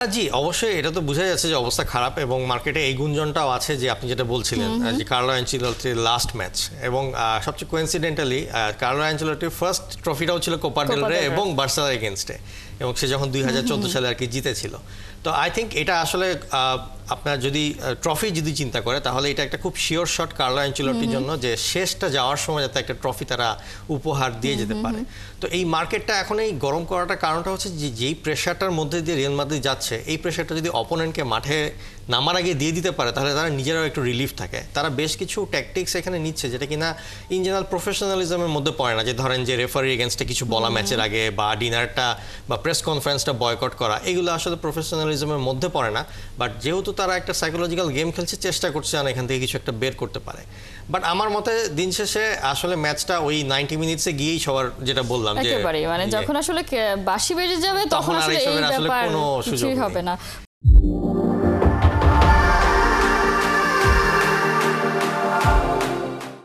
জি, অবশ্যই এটা তো বোঝা যাচ্ছে যে অবস্থা খারাপ এবং মার্কেটে এই গুঞ্জনটাও আছে যে আপনি যেটা বলছিলেন যে কার্লো অ্যানচেলত্তির লাস্ট ম্যাচ এবং সবচেয়ে কোইন্সিডেন্টালি কার্লো অ্যানচেলত্তির ফার্স্ট ট্রফিটাও ছিল কোপা ডেল রে এবং বার্সার এগেইনস্টে এবং সে যখন 2014 সালে আর কি জিতেছিল। তো আই থিঙ্ক এটা আসলে আপনার যদি ট্রফি যদি চিন্তা করে তাহলে এটা একটা খুব শিওর শট কার্লো অ্যানচেলত্তির জন্য যে শেষটা যাওয়ার সময় যাতে একটা ট্রফি তারা উপহার দিয়ে যেতে পারে। তো এই মার্কেটটা এখন এই গরম করাটার কারণটা হচ্ছে যে যেই প্রেশারটার মধ্যে দিয়ে রিয়াল মাদ্রিদ যাচ্ছে এই প্রেশারটা যদি অপোনেন্টকে মাঠে নামার আগে দিয়ে দিতে পারে তাহলে তারা নিজেরাও একটু রিলিফ থাকে। তারা বেশ কিছু ট্যাকটিক্স এখানে নিচ্ছে যেটা কিনা ইন জেনারেল প্রফেশনালিজমের মধ্যে পড়ে না, যে ধরেন যে রেফারি এগেনস্টে কিছু বলা ম্যাচের আগে বা ডিনারটা বা প্রেস কনফারেন্সটা বয়কট করা, এগুলো আসলে প্রফেশনালিজমের মধ্যে পড়ে না। বাট যেহেতু তারা একটা সাইকোলজিক্যাল গেম খেলছে, চেষ্টা করছে যেন এখান থেকে কিছু একটা বের করতে পারে। বাট আমার মতে দিন শেষে আসলে ম্যাচটা ওই 90 মিনিটসে গিয়েই সবার যেটা বললাম যে একেবারে মানে যখন আসলে বাঁশি বেজে যাবে তখন আসলে এই ব্যাপার কিছুই হবে না।